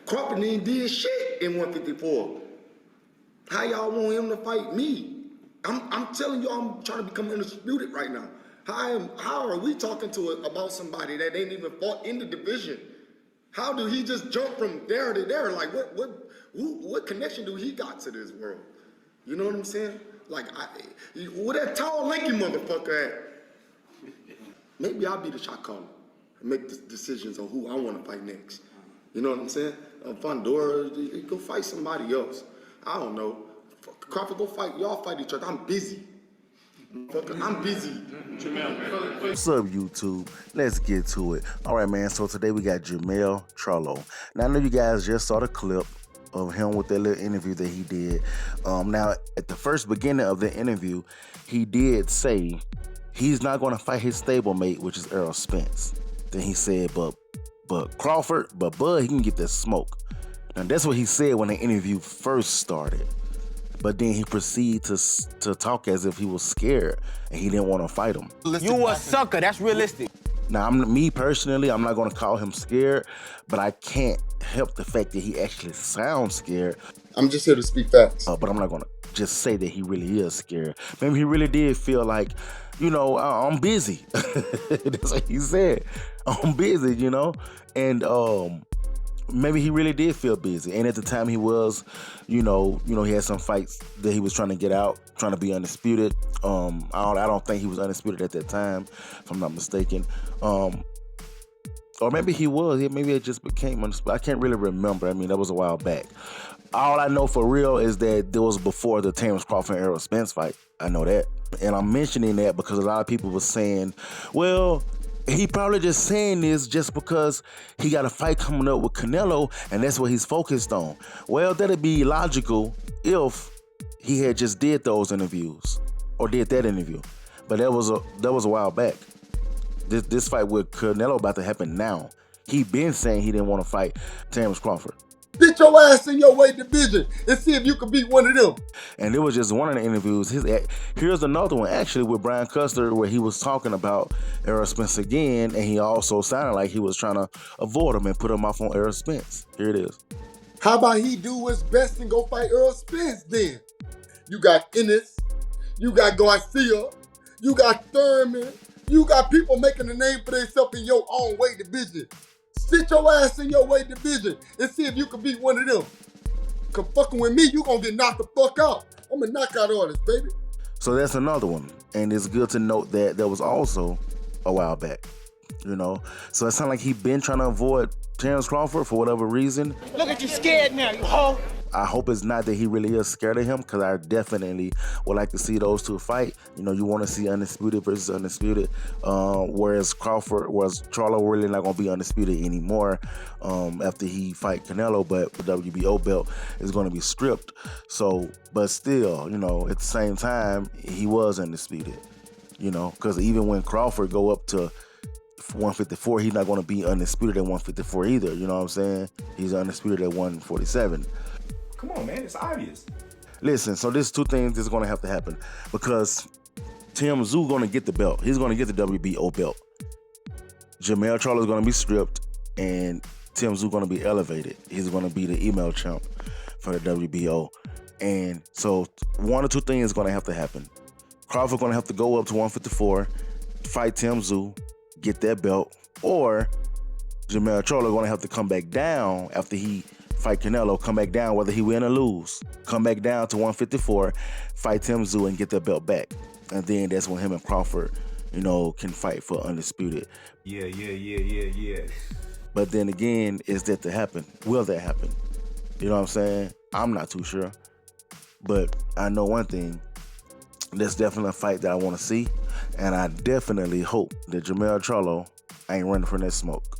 Crawford ain't did shit in 154. How y'all want him to fight me? I'm telling you, I'm trying to become undisputed right now. How are we talking about somebody that ain't even fought in the division? How do he just jump from there to there? Like what connection do he got to this world? You know what I'm saying? Like where that tall, lanky motherfucker at? Maybe I'll be the shot caller and make the decisions on who I want to fight next. You know what I'm saying? Fondora, go fight somebody else. I don't know. Crawford, go fight. Y'all fight each other. I'm busy. I'm busy. What's up, YouTube? Let's get to it. All right, man. So today we got Jermell Charlo. Now, I know you guys just saw the clip of him with that little interview that he did. Now, at the first beginning of the interview, he did say he's not going to fight his stablemate, which is Errol Spence. Then he said, but Crawford, but Bud, he can get that smoke. Now, that's what he said when the interview first started. But then he proceeded to talk as if he was scared and he didn't want to fight him. You a sucker, that's realistic. Now, me personally, I'm not going to call him scared, but I can't help the fact that he actually sounds scared. I'm just here to speak facts. But I'm not going to just say that he really is scared. Maybe he really did feel like, you know, I'm busy. That's what he said. I'm busy, you know? And maybe he really did feel busy. And at the time he was, you know, he had some fights that he was trying to get out, trying to be undisputed. I don't think he was undisputed at that time, if I'm not mistaken. Or maybe he was. Maybe it just became undisputed. I can't really remember. I mean, that was a while back. All I know for real is that it was before the Terence Crawford and Errol Spence fight. I know that. And I'm mentioning that because a lot of people were saying, well, he probably just saying this just because he got a fight coming up with Canelo and that's what he's focused on. Well, that'd be logical if he had just did those interviews or did that interview. But that was a while back. This fight with Canelo about to happen now. He been saying he didn't want to fight Terence Crawford. Get your ass in your weight division and see if you can beat one of them. And it was just one of the interviews. Here's another one, actually, with Brian Custer, where he was talking about Errol Spence again, and he also sounded like he was trying to avoid him and put him off on Errol Spence. Here it is. How about he do his best and go fight Errol Spence then? You got Ennis, you got Garcia, you got Thurman, you got people making a name for themselves in your own weight division. Sit your ass in your weight division and see if you can beat one of them. Cause fucking with me, you gonna get knocked the fuck out. I'm a knockout artist, baby. So that's another one. And it's good to note that that was also a while back, you know? So it sounds like he been trying to avoid Terence Crawford for whatever reason. Look at you scared now, you hoe. I hope it's not that he really is scared of him, because I definitely would like to see those two fight. You know, you want to see undisputed versus undisputed, whereas Charlo really not going to be undisputed anymore after he fight Canelo, but the WBO belt is going to be stripped. So, but still, you know, at the same time, he was undisputed, you know, because even when Crawford go up to 154, he's not going to be undisputed at 154 either, you know what I'm saying? He's undisputed at 147. Come on, man, it's obvious. Listen, so there's two things that's going to have to happen, because Tim Tszyu going to get the belt. He's going to get the WBO belt. Jermell Charlo is going to be stripped, and Tim Tszyu going to be elevated. He's going to be the email champ for the WBO. And so one or two things is going to have to happen. Crawford going to have to go up to 154, fight Tim Tszyu, get that belt, or Jermell Charlo going to have to come back down after he fight Canelo, come back down, whether he win or lose, come back down to 154, fight Tim Tszyu and get that belt back. And then that's when him and Crawford, you know, can fight for undisputed. Yeah. But then again, is that to happen? Will that happen? You know what I'm saying? I'm not too sure. But I know one thing. That's definitely a fight that I want to see. And I definitely hope that Jermell Charlo ain't running from that smoke.